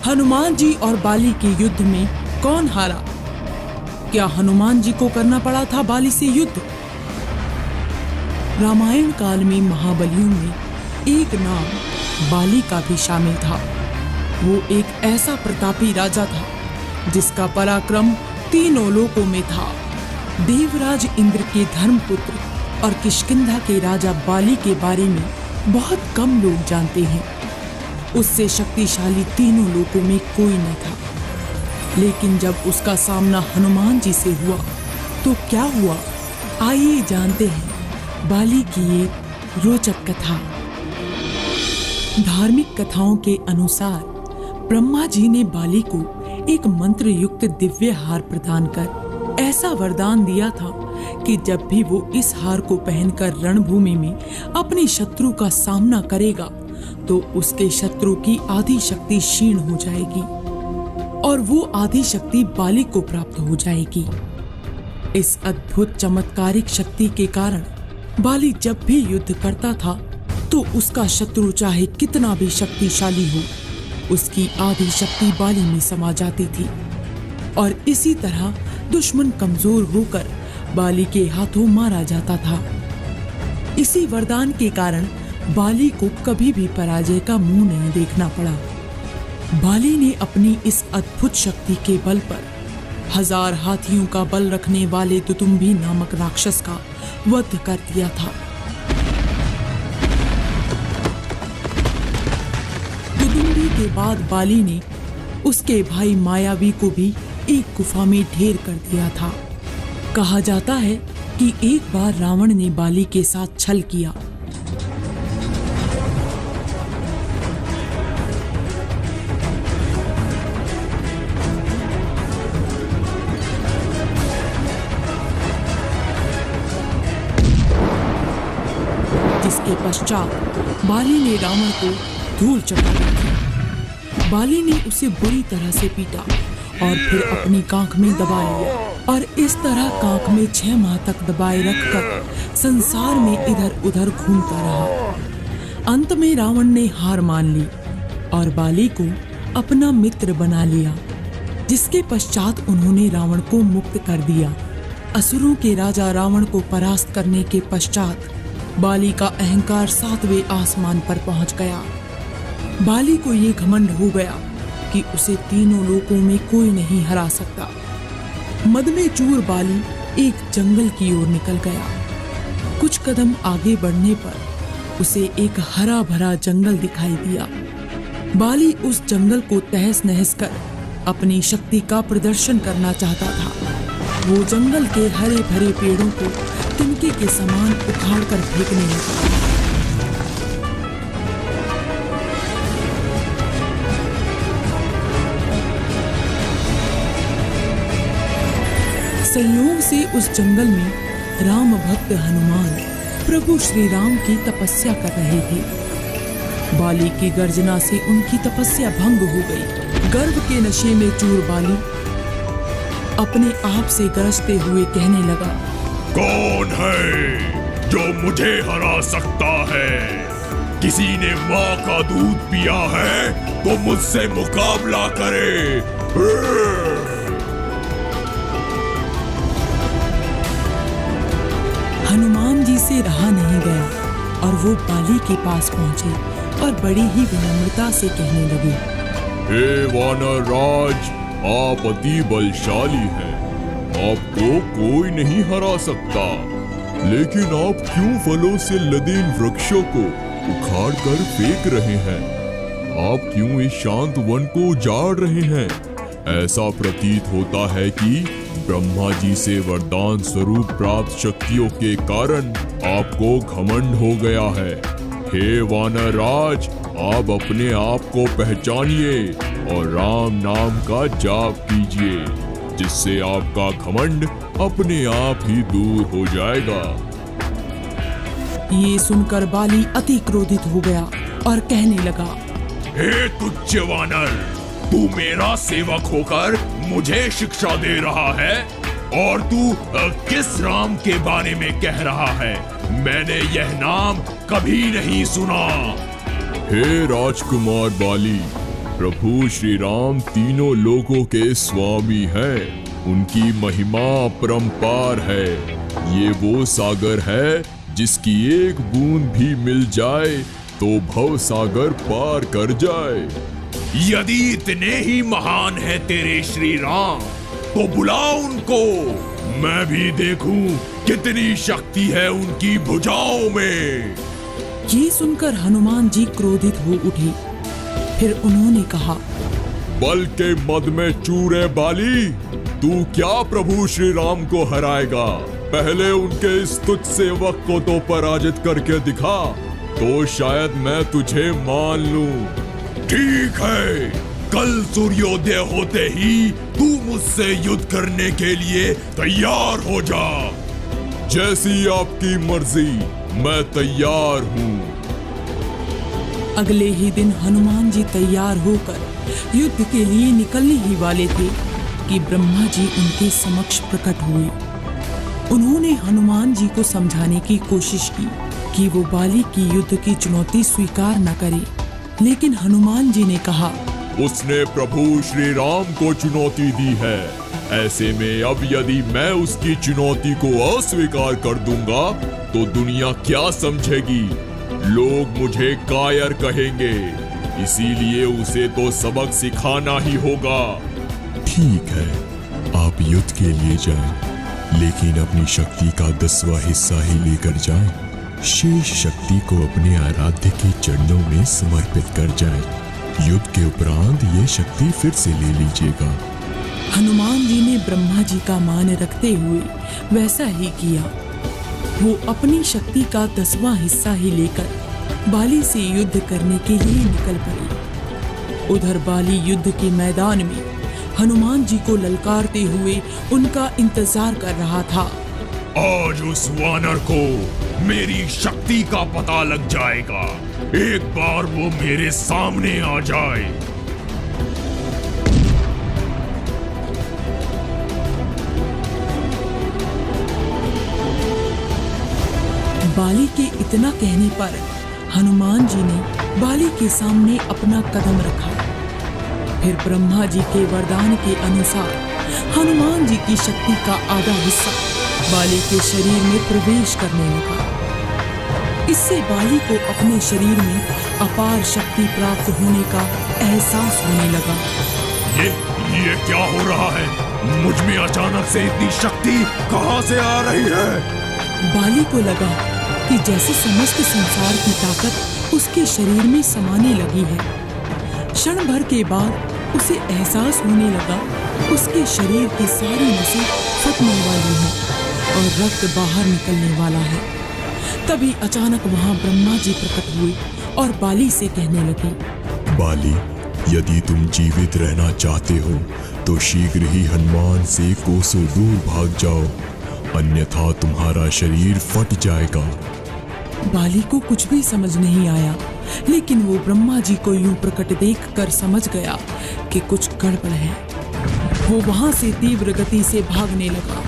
हनुमान जी और बाली के युद्ध में कौन हारा? क्या हनुमान जी को करना पड़ा था बाली से युद्ध? रामायण काल में महाबलियों में एक नाम बाली का भी शामिल था। वो एक ऐसा प्रतापी राजा था जिसका पराक्रम तीनों लोकों में था। देवराज इंद्र के धर्मपुत्र और किष्किंधा के राजा बाली के बारे में बहुत कम लोग जानते हैं। उससे शक्तिशाली तीनों लोकों में कोई न था। लेकिन जब उसका सामना हनुमान जी से हुआ तो क्या हुआ, आइए जानते हैं बाली की एक रोचक कथा। धार्मिक कथाओं के अनुसार ब्रह्मा जी ने बाली को एक मंत्र युक्त दिव्य हार प्रदान कर ऐसा वरदान दिया था कि जब भी वो इस हार को पहनकर रणभूमि में अपने शत्रु का सामना करेगा तो उसके शत्रु की आधी शक्ति क्षीण हो जाएगी और वो आधी शक्ति बाली को प्राप्त हो जाएगी। इस अद्भुत चमत्कारिक शक्ति के कारण बाली जब भी युद्ध करता था तो उसका शत्रु चाहे कितना भी शक्तिशाली हो, उसकी आधी शक्ति बाली में समा जाती थी और इसी तरह दुश्मन कमजोर होकर बाली के हाथों मारा जाता था। इसी वरदान के कारण बाली को कभी भी पराजय का मुंह नहीं देखना पड़ा। बाली ने अपनी इस अद्भुत शक्ति के बल पर 1000 हाथियों का बल रखने वाले तुतुम्बी नामक राक्षस का वध कर दिया था। तुतुम्बी के बाद बाली ने उसके भाई मायावी को भी एक गुफा में ढेर कर दिया था। कहा जाता है कि एक बार रावण ने बाली के साथ छल किया। जिसके पश्चात बाली ने रावण को धूल चटा दी। बाली ने उसे बुरी तरह से पीटा और फिर अपनी कांख में दबा लिया और इस तरह कांख में 6 माह तक दबाए रखकर संसार में इधर उधर घूमता रहा। अंत में रावण ने हार मान ली और बाली को अपना मित्र बना लिया, जिसके पश्चात उन्होंने रावण को मुक्त कर दिया। असुरों के राजा रावण को परास्त करने के पश्चात बाली का अहंकार 7वें आसमान पर पहुंच गया। बाली को ये घमंड हो गया कि उसे तीनों लोकों में कोई नहीं हरा सकता। मद में चूर बाली एक जंगल की ओर निकल गया। कुछ कदम आगे बढ़ने पर उसे एक हरा भरा जंगल दिखाई दिया। बाली उस जंगल को तहस नहस कर अपनी शक्ति का प्रदर्शन करना चाहता था। वो जंगल के हरे भरे पेड़ों को तिनके के समान उखाड़ कर फेंकने लगा। संयोग से उस जंगल में राम भक्त हनुमान प्रभु श्री राम की तपस्या कर रहे थे। बाली की गर्जना से उनकी तपस्या भंग हो गई। गर्व के नशे में चूर बाली अपने आप से गरजते हुए कहने लगा, कौन है जो मुझे हरा सकता है? किसी ने माँ का दूध पिया है तो मुझसे मुकाबला करे। हनुमान जी से रहा नहीं गया और वो बाली के पास पहुंचे और बड़ी ही विनम्रता से कहने लगे, हे वानर राज, आप अति बलशाली हैं। आपको कोई नहीं हरा सकता, लेकिन आप क्यों फलों से लदे इन वृक्षों को उखाड़ कर फेंक रहे हैं? आप क्यों इस शांत वन को उजाड़ रहे हैं? ऐसा प्रतीत होता है कि ब्रह्मा जी से वरदान स्वरूप प्राप्त शक्तियों के कारण आपको घमंड हो गया है। हे वानर राज, आप अपने आप को पहचानिए और राम नाम का जाप कीजिए, जिससे आपका घमंड अपने आप ही दूर हो जाएगा। ये सुनकर बाली अति क्रोधित हो गया और कहने लगा, हे तुच्छ वानर, तू मेरा सेवक होकर मुझे शिक्षा दे रहा है और तू किस राम के बारे में कह रहा है? मैंने यह नाम कभी नहीं सुना। हे राजकुमार बाली, प्रभु श्री राम तीनों लोकों के स्वामी हैं। उनकी महिमा अपरंपार है। ये वो सागर है जिसकी एक बूंद भी मिल जाए तो भव सागर पार कर जाए। यदि इतने ही महान है तेरे श्री राम तो बुला उनको, मैं भी देखूं कितनी शक्ति है उनकी भुजाओं में। ये सुनकर हनुमान जी क्रोधित हो उठे। फिर उन्होंने कहा, बल के मद में चूर है बाली, तू क्या प्रभु श्री राम को हराएगा? पहले उनके इस तुच्छ सेवक को तो पराजित करके दिखा, तो शायद मैं तुझे मान लूं। ठीक है, कल सूर्योदय होते ही तू मुझसे युद्ध करने के लिए तैयार हो जा। जैसी आपकी मर्जी, मैं तैयार हूँ। अगले ही दिन हनुमान जी तैयार होकर युद्ध के लिए निकलने ही वाले थे कि ब्रह्मा जी उनके समक्ष प्रकट हुए। उन्होंने हनुमान जी को समझाने की कोशिश की कि वो बाली की युद्ध की चुनौती स्वीकार न करे, लेकिन हनुमान जी ने कहा, उसने प्रभु श्री राम को चुनौती दी है। ऐसे में अब यदि मैं उसकी चुनौती को अस्वीकार कर दूंगा तो दुनिया क्या समझेगी? लोग मुझे कायर कहेंगे, इसीलिए उसे तो सबक सिखाना ही होगा। ठीक है, आप युद्ध के लिए जाएं, लेकिन अपनी शक्ति का 10वां हिस्सा ही लेकर जाएं। शेष शक्ति को अपने आराध्य के चरणों में समर्पित कर जाएं। युद्ध के उपरांत ये शक्ति फिर से ले लीजिएगा। हनुमान जी ने ब्रह्मा जी का मान रखते हुए वैसा ही किया। वो अपनी शक्ति का 10वां हिस्सा ही लेकर बाली से युद्ध करने के लिए निकल पड़े। उधर बाली युद्ध के मैदान में हनुमान जी को ललकारते हुए उनका इंतजार कर रहा था। आज उस वानर को मेरी शक्ति का पता लग जाएगा, एक बार वो मेरे सामने आ जाए। बाली के इतना कहने पर हनुमान जी ने बाली के सामने अपना कदम रखा। फिर ब्रह्मा जी के वरदान के अनुसार हनुमान जी की शक्ति का आधा हिस्सा बाली के शरीर में प्रवेश करने लगा। इससे बाली को अपने शरीर में अपार शक्ति प्राप्त होने का एहसास होने लगा। ये क्या हो रहा है? मुझ में अचानक से इतनी शक्ति कहां से आ रही है? बाली को लगा कि जैसे समस्त संसार की ताकत उसके शरीर में समाने लगी है। क्षण भर के बाद उसे एहसास होने लगा उसके शरीर की सारी नसें फटने वाली हैं और रक्त बाहर निकलने वाला है। तभी अचानक वहां ब्रह्मा जी प्रकट हुए और बाली से कहने लगे, बाली, यदि तुम जीवित रहना चाहते हो तो शीघ्र ही हनुमान से कोसों दूर भाग जाओ, अन्यथा तुम्हारा शरीर फट जाएगा। बाली को कुछ भी समझ नहीं आया, लेकिन वो ब्रह्मा जी को यूं प्रकट देखकर समझ गया कि कुछ गड़बड़ है। वो वहां से तीव्र गति से भागने लगा।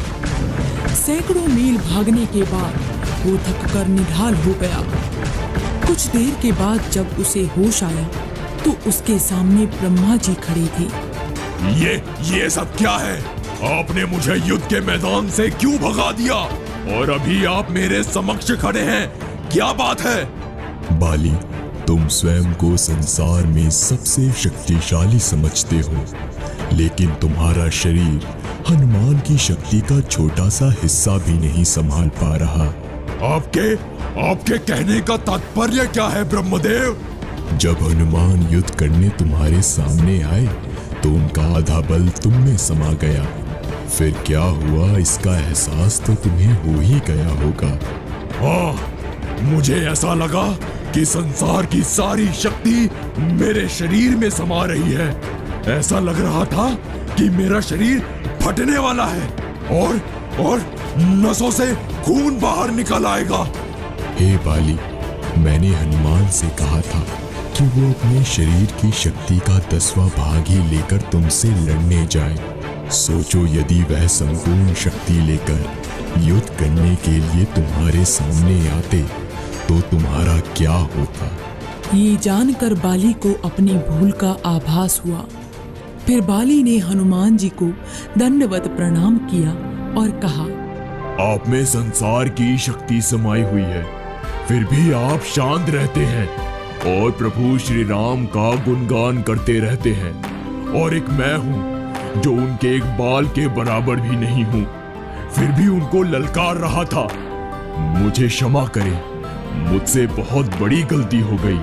सैकड़ों मील भागने के बाद वो थककर निढाल हो गया। कुछ देर के बाद जब उसे होश आया तो उसके सामने ब्रह्मा जी खड़े थे। ये सब क्या है? आपने मुझे युद्ध के मैदान से क्यों भगा दिया और अभी आप मेरे समक्ष खड़े हैं? क्या बात है? बाली, तुम स्वयं को संसार में सबसे शक्तिशाली समझते हो, लेकिन तुम्हारा शरीर हनुमान की शक्ति का छोटा सा हिस्सा भी नहीं संभाल पा रहा। आपके कहने का तात्पर्य क्या है ब्रह्मदेव? जब हनुमान युद्ध करने तुम्हारे सामने आए तो उनका आधा बल तुम में समा गया। फिर क्या हुआ इसका एहसास तो तुम्हें हो ही गया होगा। मुझे ऐसा लगा कि संसार की सारी शक्ति मेरे शरीर में समा रही है। ऐसा लग रहा था कि मेरा शरीर फटने वाला है और नसों से खून बाहर निकल आएगा। हे बाली, मैंने हनुमान से कहा था कि वो अपने शरीर की शक्ति का 10वां भाग ही लेकर तुमसे लड़ने जाए। सोचो, यदि वह संपूर्ण शक्ति लेकर युद्ध करने के लिए तुम्हारे सामने आते तो तुम्हारा क्या होता? ये जानकर बाली को अपनी भूल का आभास हुआ। फिर बाली ने हनुमान जी को दंडवत प्रणाम किया और कहा, आप में संसार की शक्ति समाई हुई है, फिर भी आप शांत रहते हैं और प्रभु श्री राम का गुणगान करते रहते हैं। और एक मैं हूं जो उनके एक बाल के बराबर भी नहीं हूं, फिर भी उनको ललकार रहा था। मुझे क्षमा करें, मुझसे बहुत बड़ी गलती हो गई।